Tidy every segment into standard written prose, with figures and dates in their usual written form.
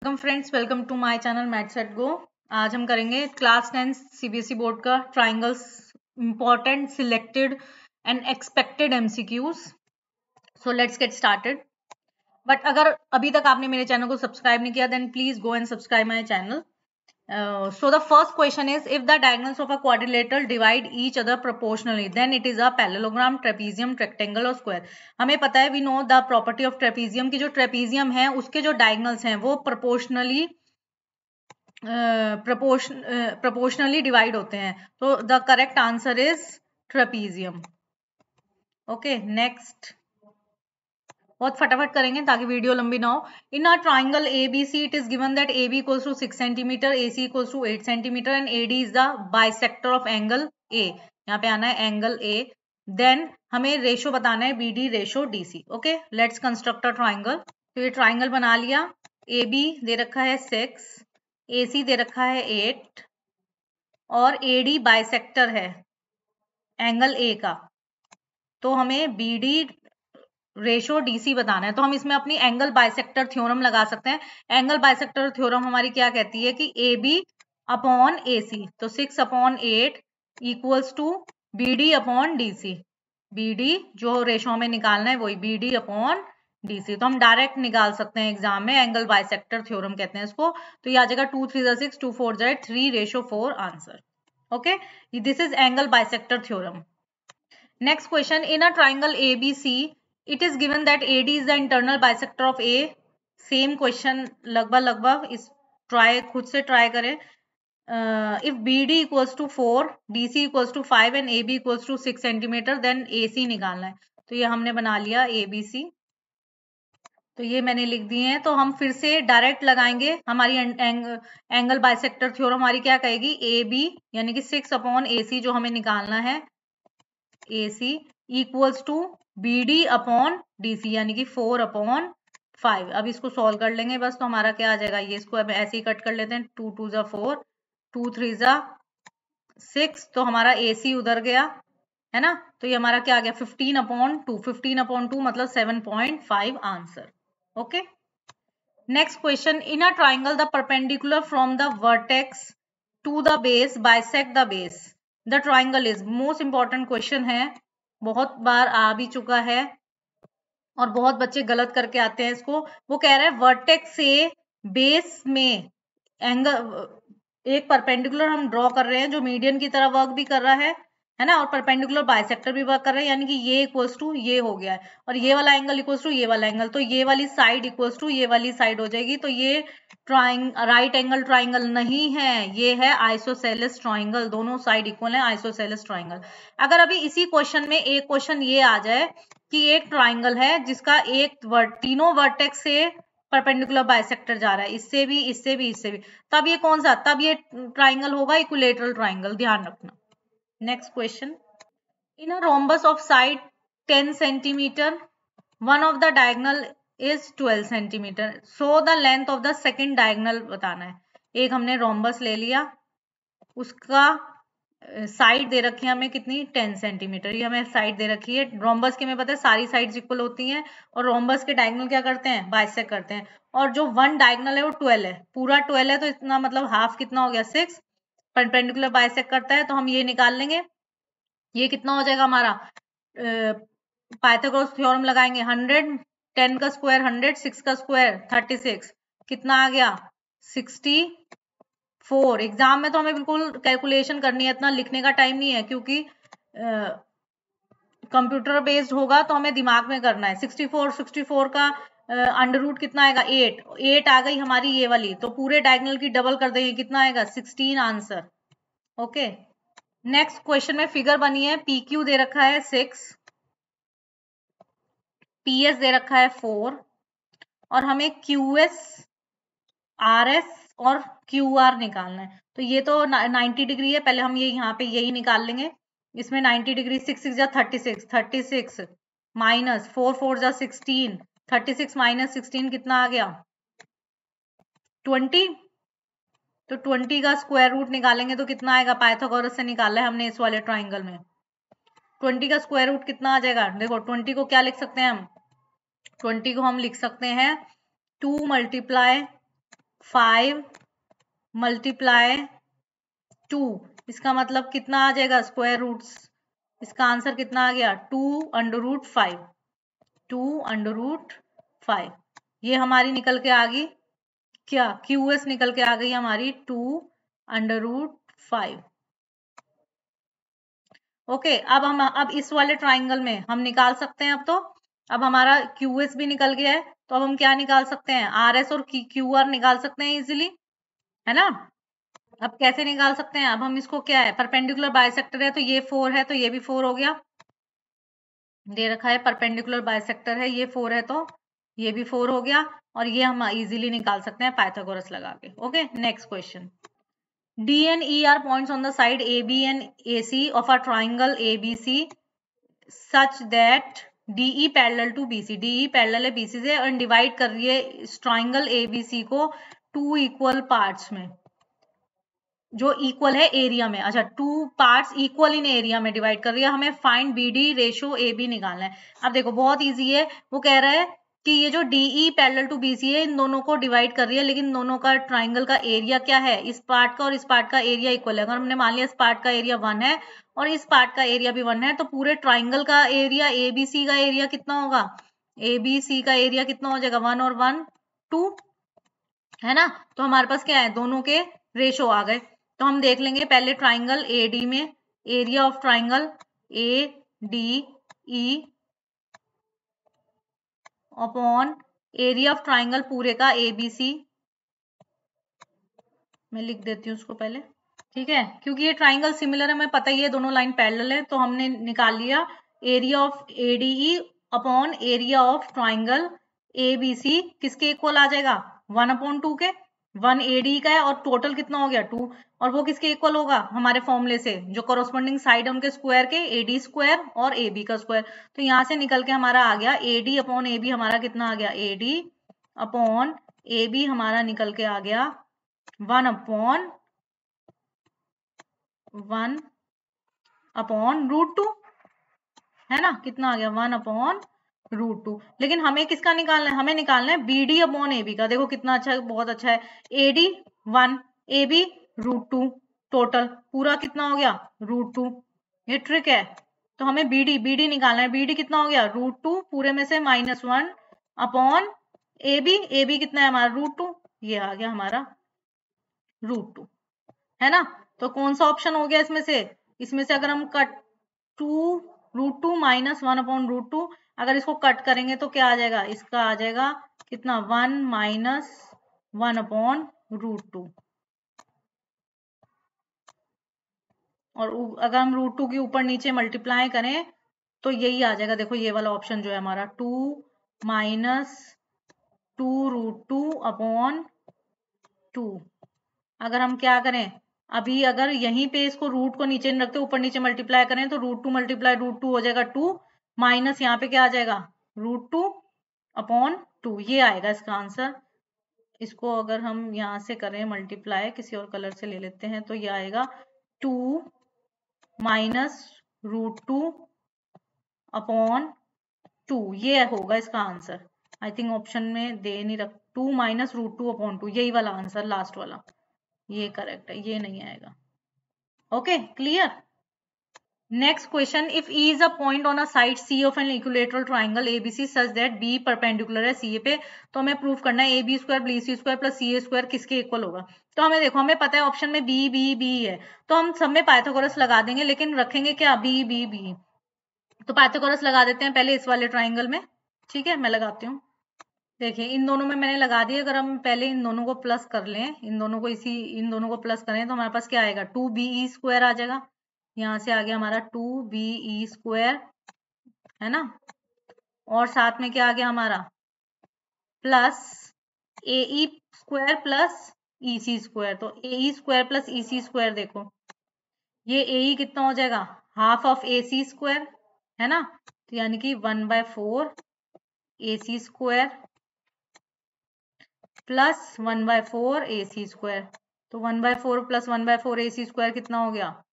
Welcome friends, welcome to my channel maths at go. आज हम करेंगे क्लास 10 सीबीएसई बोर्ड का triangles important selected and expected MCQs. So let's get started. But अगर अभी तक आपने मेरे चैनल को सब्सक्राइब नहीं किया then please go and subscribe my channel. So the first question is, if the diagonals of a quadrilateral divide each other proportionally, then it is a parallelogram, trapezium, rectangle और square. हमें पता है, we know the property of trapezium की जो trapezium है उसके जो diagonals हैं वो proportionally divide होते हैं. तो the correct answer is trapezium. Okay, next. बहुत फटाफट करेंगे ताकि वीडियो लंबी ना हो. In a triangle A B C it is given that A B equals to 6 centimetre, A C equals to 8 centimetre and A D is the bisector of angle A. यहाँ पे आना है एंगल ए. देन हमें ratio बताना है B D ratio D C. Okay, let's construct a triangle. तो ये triangle बना लिया. ए बी दे रखा है 6, ए सी दे रखा है 8 और ए डी बाइसेक्टर है एंगल ए का. तो हमें बी डी रेशो डीसी बताना है. तो हम इसमें अपनी एंगल बाइसेक्टर थ्योरम लगा सकते हैं. एंगल बाइसेक्टर थ्योरम हमारी क्या कहती है कि A B upon A C. तो 6 upon 8 equals to B D upon D C. B D जो रेशो हमें निकालना है वही B D upon D C. तो हम डायरेक्ट निकाल सकते हैं एग्जाम में. एंगल बाइसेक्टर थ्योरम कहते हैं इसको. तो ये आ जाएगा 2 3 6, 2 4 3 ratio 4 answer. Okay, this is angle bisector theorem. Next question. In a triangle A B C it is given that AD is the internal bisector of A. Same question लगभग इस try खुद से ट्राई करें. If BD equals to 4, DC equals to 5 and AB equals to 6 centimetre then AC निकालना है. तो ये हमने बना लिया ABC. तो ये मैंने लिख दिए हैं. तो हम फिर से डायरेक्ट लगाएंगे. हमारी एंगल बाइसेक्टर थ्योरम हमारी क्या कहेगी, AB यानी कि 6 अपॉन AC जो हमें निकालना है AC equals to BD upon DC यानी कि 4 अपॉन 5. अब इसको सॉल्व कर लेंगे बस. तो हमारा क्या आ जाएगा, ये इसको अब ऐसे ही कट कर लेते हैं. 2 2 जा 4, 2 3 जा 6. तो हमारा AC उधर गया है ना. तो ये हमारा क्या आ गया 15 अपॉन 2. 15 अपॉन 2 मतलब 7.5 answer. Okay, next question. In a triangle the perpendicular from the vertex to the base bisect the base. The triangle is. Most important question है, बहुत बार आ भी चुका है और बहुत बच्चे गलत करके आते हैं इसको. वो कह रहे हैं वर्टेक्स से बेस में एंगल एक परपेंडिकुलर हम ड्रॉ कर रहे हैं जो मीडियन की तरह वर्क भी कर रहा है ना, और परपेंडिकुलर बाइसेक्टर भी वर्क कर रहे हैं. यानी कि ये इक्वल्स टू ये हो गया है और ये वाला एंगल इक्वल्स टू ये वाला एंगल. तो ये वाली साइड इक्वल्स टू ये वाली साइड हो जाएगी. तो ये राइट एंगल ट्राइंगल नहीं है, ये है आइसोसेलेस ट्राइंगल. दोनों साइड इक्वल है, आइसोसेलेस ट्राइंगल. अगर अभी इसी क्वेश्चन में एक क्वेश्चन ये आ जाए कि एक ट्राइंगल है जिसका तीनों वर्टेक्स से परपेंडिकुलर बाइसेक्टर जा रहा है, इससे भी इससे भी इससे भी, तब ये कौन सा, तब ये ट्राइंगल होगा इक्विलेटरल ट्राइंगल. ध्यान रखना. Next question. In a rhombus of side 10 centimetre, one of the diagonal is 12 centimetre. So the length of the second diagonal बताना है. एक हमने रोम्बस ले लिया, उसका साइड दे रखी है हमें कितनी 10 सेंटीमीटर. ये हमें साइड दे रखी है. रोम्बस के में पता है सारी साइड्स इक्वल होती हैं और रोम्बस के डायगोनल क्या करते हैं, बाइसेक्ट करते हैं. और जो वन डायगोनल है वो 12 है, पूरा 12 है. तो इतना मतलब हाफ कितना हो गया 6. परपेंडिकुलर बाइसेक्ट करता है तो हम ये निकाल लेंगे. ये कितना हो जाएगा हमारा, पाइथागोरस थ्योरम लगाएंगे. 100, 10 का स्क्वायर 100, 6 का स्क्वायर 36. कितना आ गया 64. एग्जाम में तो हमें बिल्कुल कैलकुलेशन करनी है, इतना लिखने का टाइम नहीं है क्योंकि कंप्यूटर बेस्ड होगा तो हमें दिमाग में करना है. 64 का अंडर रूट कितना आएगा 8 आ गई हमारी ये वाली. तो पूरे डायगोनल की डबल कर देंगे, कितना आएगा 16 आंसर. ओके, नेक्स्ट क्वेश्चन में फिगर बनी है. PQ दे रखा है 6, PS दे रखा है 4 और हमें QS, RS और QR निकालना है. तो ये तो 90 डिग्री है, पहले हम ये यहाँ पे यही निकाल लेंगे. इसमें 90 डिग्री 6 6 जा 36, 36 माइनस 4 4 जा 16, 36 माइनस 16 कितना आ गया 20. तो 20 का स्क्वायर रूट निकालेंगे तो कितना आएगा, पाइथागोरस से निकाला है हमने इस वाले ट्राइंगल में. 20 का स्क्वायर रूट कितना आ जाएगा, देखो 20 को क्या लिख सकते हैं हम, 20 को हम लिख सकते हैं 2 मल्टीप्लाई 5 मल्टीप्लाई 2, इसका मतलब कितना आ जाएगा स्क्वायर रूट्स, इसका आंसर कितना आ गया 2√5, 2√5। ये हमारी निकल के आ गई क्या, QS निकल के आ गई हमारी 2√5। ओके, अब इस वाले ट्राइंगल में हम निकाल सकते हैं। अब हमारा QS भी निकल गया है, तो अब हम क्या निकाल सकते हैं, RS और QR निकाल सकते हैं इजीली, है ना। अब कैसे निकाल सकते हैं, अब हम इसको क्या है, परपेंडिकुलर बाइसेक्टर है तो ये 4 है तो ये भी 4 हो गया, दे रखा है परपेंडिकुलर बाइसेक्टर है, ये 4 है तो ये भी 4 हो गया, और ये हम इजीली निकाल सकते हैं पाइथागोरस लगा के। Okay, next question. D and E are points on the side AB and AC of a triangle ABC such that DE parallel to BC, DE parallel है BC से और डिवाइड कर रही है इस ट्राइंगल ABC को 2 इक्वल पार्ट्स में, जो इक्वल है एरिया में। अच्छा, 2 पार्ट्स इक्वल इन एरिया में डिवाइड कर रही है, हमें फाइंड BD रेशो AB निकालना है। अब देखो बहुत इजी है, वो कह रहा है कि ये जो DE पैरेलल टू BC है इन दोनों को डिवाइड कर रही है, लेकिन दोनों का ट्राइंगल का एरिया क्या है, इस पार्ट का और इस पार्ट का एरिया इक्वल है। अगर हमने मान लिया इस पार्ट का एरिया 1 है और इस पार्ट का एरिया भी 1 है, तो पूरे ट्राइंगल का एरिया ABC का एरिया कितना होगा, ABC का एरिया कितना हो जाएगा 1 और 1 2, है ना। तो हमारे पास क्या है, दोनों के रेशो आ गए। तो हम देख लेंगे पहले ट्राइंगल AD में area of triangle ADE upon area of triangle पूरे का ABC, मैं लिख देती हूँ उसको पहले, ठीक है, क्योंकि ये ट्राइंगल सिमिलर है, हमें पता ही है दोनों लाइन पैरेलल है, तो हमने निकाल लिया area of ADE upon area of triangle ABC किसके इक्वल आ जाएगा 1/2 के, 1 AD का है और टोटल कितना हो गया 2, और वो किसके इक्वल होगा हमारे फॉर्मूले से, जो कॉरस्पॉन्डिंग साइड है उनके स्क्वायर के, AD स्क्वायर और AB का स्क्वायर। तो यहाँ से निकल के हमारा आ गया AD अपॉन AB, हमारा कितना आ गया AD अपॉन AB हमारा निकल के आ गया 1/1 √2, है ना, कितना आ गया 1/√2। लेकिन हमें किसका निकालना है, हमें निकालना है BD अपॉन AB का। देखो कितना अच्छा है, बहुत अच्छा है, AD 1 AB √2, टोटल पूरा कितना हो गया √2, ये ट्रिक है। तो हमें BD निकालना है, BD कितना हो गया √2, पूरे में से -1 अपॉन AB कितना है हमारा √2, ये आ गया हमारा √2, है ना। तो कौन सा ऑप्शन हो गया इसमें से अगर हम कट √2 -1/√2, अगर इसको कट करेंगे तो क्या आ जाएगा, इसका आ जाएगा कितना 1 - 1/√2, और अगर हम √2 के ऊपर नीचे मल्टीप्लाई करें तो यही आ जाएगा। देखो ये वाला ऑप्शन जो है हमारा 2 - 2√2/2। अगर हम क्या करें, अभी अगर यहीं पे इसको रूट को नीचे नहीं रखते, ऊपर नीचे मल्टीप्लाई करें तो √2 × √2 हो जाएगा 2, माइनस यहाँ पे क्या आ जाएगा √2/2, ये आएगा इसका आंसर। इसको अगर हम यहाँ से करें मल्टीप्लाई, किसी और कलर से ले लेते हैं, तो ये आएगा 2 - √2/2, ये होगा इसका आंसर। आई थिंक ऑप्शन में दे नहीं रख, 2 - √2/2, यही वाला आंसर लास्ट वाला, ये करेक्ट है, ये नहीं आएगा। Okay, clear. Next question, if E is a point on a side C of an equilateral triangle ABC such that B perpendicular है CA पे, तो हमें प्रूव करना है AB² BC² + CA² किसके इक्वल होगा। तो हमें देखो, हमें पता है ऑप्शन में B है, तो हम सब में पाइथागोरस लगा देंगे, लेकिन रखेंगे क्या B। तो पाइथागोरस लगा देते हैं पहले इस वाले ट्राइंगल में, ठीक है, मैं लगाती हूँ। देखिए इन दोनों में मैंने लगा दिया, अगर हम पहले इन दोनों को प्लस कर लें, इन दोनों को प्लस करें तो हमारे पास क्या आएगा 2BE² आ जाएगा। यहाँ से आ गया हमारा 2BE², है ना, और साथ में क्या आ गया हमारा प्लस AE² + EC², तो AE² + EC², देखो ये AE कितना हो जाएगा हाफ ऑफ AC², है ना, तो यानी कि 1/4 AC² प्लस 1/4 AC², तो 1/4 + 1/4 AC² कितना हो गया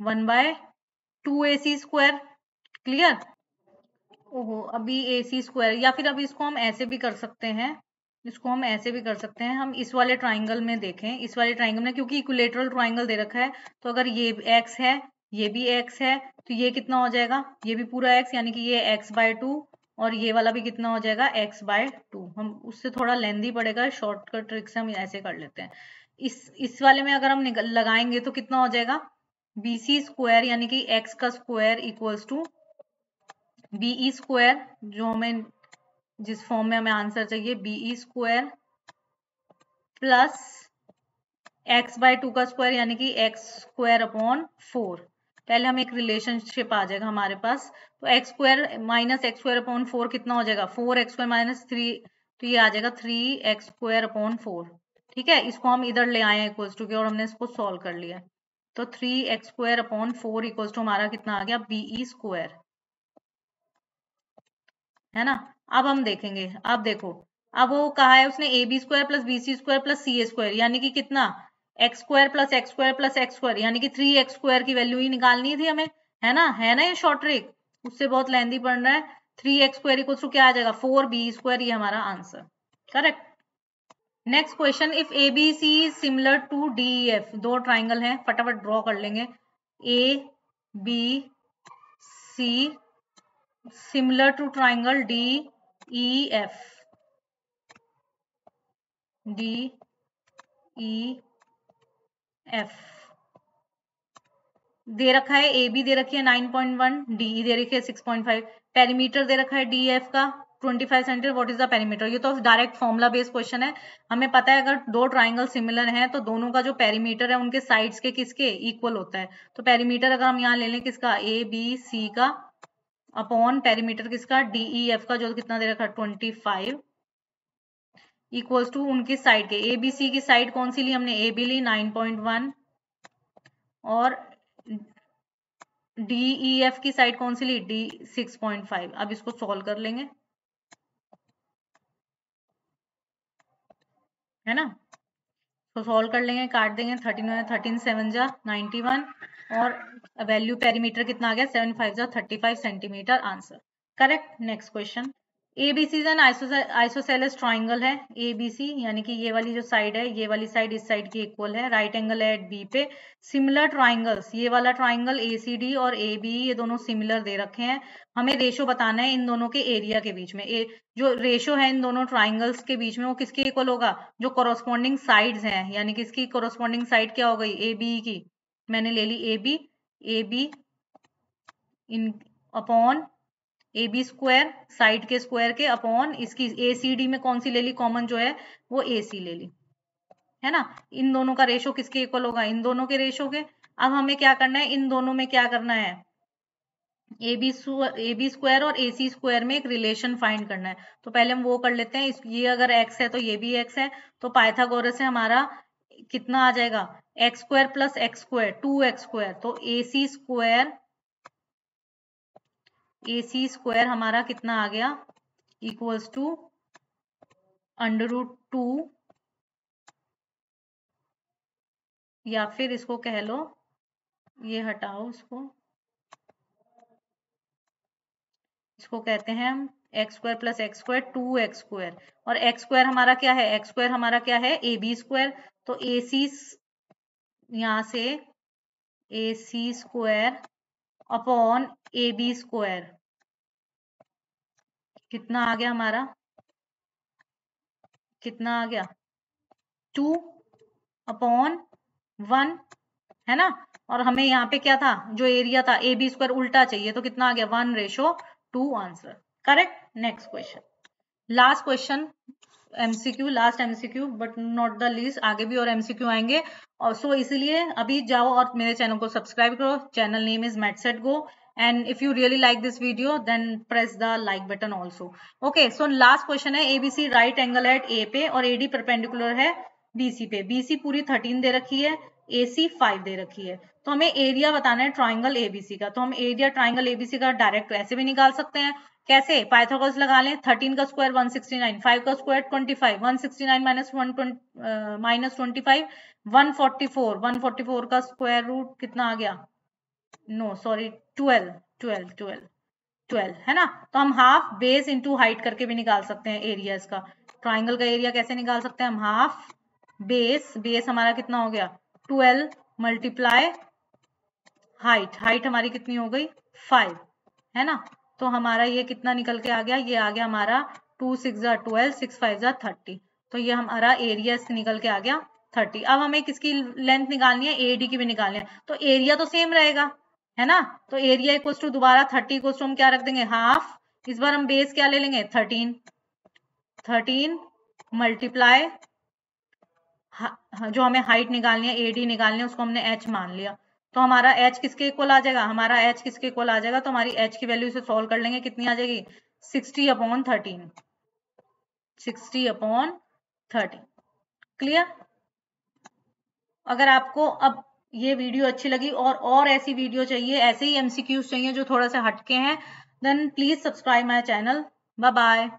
1/2 AC²। क्लियर। ओहो, अभी AC², या फिर अभी इसको हम ऐसे भी कर सकते हैं, इसको हम ऐसे भी कर सकते हैं, हम इस वाले ट्राइंगल में देखें, इस वाले ट्राइंगल में क्योंकि इक्विलेटरल ट्राइंगल दे रखा है, तो अगर ये x है, ये भी x है, तो ये कितना हो जाएगा, ये भी पूरा x, यानी कि ये x/2 और ये वाला भी कितना हो जाएगा x/2। हम उससे थोड़ा लेंदी पड़ेगा, शॉर्टकट ट्रिक से हम ऐसे कर लेते हैं। इस वाले में अगर हम लगाएंगे तो कितना हो जाएगा, BC स्क्वायर यानी कि x का square equals to BE square, जो हमें जिस फॉर्म में हमें आंसर चाहिए, BE स्क्वायर प्लस x/2 का स्क्वायर यानी कि x स्क्वायर अपॉन 4। पहले हम एक रिलेशनशिप आ जाएगा हमारे पास, तो x square minus x square upon 4 कितना हो जाएगा, 4x स्क्वायर माइनस 3, तो ये आ जाएगा 3x स्क्वायर अपॉन 4। ठीक है, इसको हम इधर ले आए हैं इक्वल्स टू के, और हमने इसको सॉल्व कर लिया है। तो 3x square upon 4 equals to हमारा कितना आ गया, BE स्क्वायर, है ना। अब हम देखेंगे, अब देखो, अब वो कहा है उसने AB square plus BC square plus CA square, यानी कि कितना, x square plus x square plus x square, यानी कि 3x स्क्वायर की वैल्यू ही निकालनी थी हमें, है ना ये शॉर्ट ट्रिक, उससे बहुत लेंदी पड़ रहा है। 3x स्क्वायर इक्वल टू क्या आ जाएगा, 4B स्क्वायर, ये हमारा answer correct. Next question, if ABC is similar to DEF, दो ट्राइंगल हैं, फटाफट ड्रॉ कर लेंगे, ABC similar to triangle DEF, DEF दे रखा है, AB दे रखी है 9.1, DE दे रखी है 6.5, पेरीमीटर दे रखा है DF का 25 centimetre, what is the perimeter. ये तो डायरेक्ट फॉर्मूला बेस्ड क्वेश्चन है, हमें पता है अगर दो ट्राइंगल सिमिलर हैं तो दोनों का जो पेरीमीटर है उनके साइड्स के किसके इक्वल होता है। तो पेरीमीटर अगर हम यहाँ ले लें किसका, ABC का अपॉन पेरीमीटर किसका, DEF का, जो कितना दे रखा है 25, इक्वल्स टू उनकी साइड के, ABC की साइड कौन सी ली हमने, AB ली 9.1, और DEF की साइड कौन सी ली, D 6.5। अब इसको सॉल्व कर लेंगे, है ना, तो सॉल्व कर लेंगे, काट देंगे, 13 7 जा 91, और वैल्यू पेरीमीटर कितना आ गया, 7 5 जा 35 centimetre, answer correct. Next question, ABC N isosceles triangle है, ABC यानी कि ये वाली जो साइड है, ये वाली साइड इस साइड की इक्वल है, राइट एंगल है एट B पे, सिमिलर ट्राइंगल्स, ये वाला ट्राइंगल ACD और AB ये दोनों सिमिलर दे रखे हैं, हमें रेशो बताना है इन दोनों के एरिया के बीच में, जो रेशो है इन दोनों ट्राइंगल्स के बीच में वो किसके इक्वल होगा, जो कोरोस्पॉन्डिंग साइड्स हैं, यानी कि इसकी कोरोस्पॉन्डिंग साइड क्या हो गई, AB की, मैंने ले ली AB इन अपॉन AB स्क्वायर, साइड के स्क्वायर के अपॉन इसकी ACD में कौन सी ले ली कॉमन, जो है वो AC ले ली, है ना। इन दोनों का रेशो किसके इक्वल होगा, इन दोनों के रेशो के। अब हमें क्या करना है, इन दोनों में क्या करना है, AB स्क्वायर और AC स्क्वायर में एक रिलेशन फाइंड करना है। तो पहले हम वो कर लेते हैं, ये अगर x है तो ये भी x है, तो पाइथागोरस से हमारा कितना आ जाएगा, x square plus x square 2x square, तो AC स्क्वायर हमारा कितना आ गया, इक्वल्स टू √2, या फिर इसको कह लो, ये हटाओ इसको कहते हैं हम x square plus x square 2x square, और x स्क्वायर हमारा क्या है, x स्क्वायर हमारा क्या है, AB स्क्वायर, तो AC यहाँ से AC square upon AB square कितना आ गया हमारा, कितना आ गया 2 अपॉन 1, है ना। और हमें यहाँ पे क्या था, जो एरिया था AB स्क्वायर उल्टा चाहिए, तो कितना आ गया 1:2, answer correct. Next question, last question, MCQ, last MCQ but not the least, आगे भी और MCQ आएंगे, और सो इसलिए अभी जाओ और मेरे चैनल को सब्सक्राइब करो, channel name is MathSetGo, and if you really like this video then press the like button also. Okay, so last question है, ABC राइट एंगल है A पे और AD परपेंडिकुलर है BC पे, BC पूरी 13 दे रखी है, AC 5 दे रखी है, तो हमें एरिया बताना है ट्राइंगल ABC का। तो हम एरिया ट्राइंगल ABC का डायरेक्ट ऐसे भी निकाल सकते हैं, कैसे, पाइथागोरस लगा लें, 13 का स्क्वायर 169, 5 का स्क्वायर 25, 169 माइनस 25 144, 144 का स्क्वायर रूट कितना आ गया, नो सॉरी 12, है ना। तो हम हाफ बेस इंटू हाइट करके भी निकाल सकते हैं एरियाज का, ट्राइंगल का एरिया कैसे निकाल सकते हैं हम, हाफ बेस हमारा कितना हो गया 12 मल्टीप्लाई हाइट हमारी कितनी हो गई 5, है ना। तो हमारा ये कितना निकल के आ गया, ये आ गया हमारा 2 6 12 6 5 30। तो ये हमारा एरिया निकल के आ गया 30। अब हमें किसकी लेंथ निकालनी है, एडी की भी निकालनी है। तो एरिया तो सेम रहेगा, है ना। तो एरिया इक्वल टू दोबारा 30 इक्वल टू हम क्या रख देंगे हाफ, इस बार हम बेस क्या ले लेंगे 13 मल्टीप्लाई जो हमें हाइट निकालनी है एडी निकालनी है उसको हमने h मान लिया। तो हमारा h किसके इक्वल आ जाएगा, हमारा h किसके इक्वल आ जाएगा, तो हमारी h की वैल्यू से सॉल्व कर लेंगे, कितनी आ जाएगी 60/13, 60/13। क्लियर। अगर आपको अब ये वीडियो अच्छी लगी और ऐसी वीडियो चाहिए, ऐसे ही MCQs चाहिए जो थोड़ा सा हटके हैं, then please subscribe my channel. Bye bye.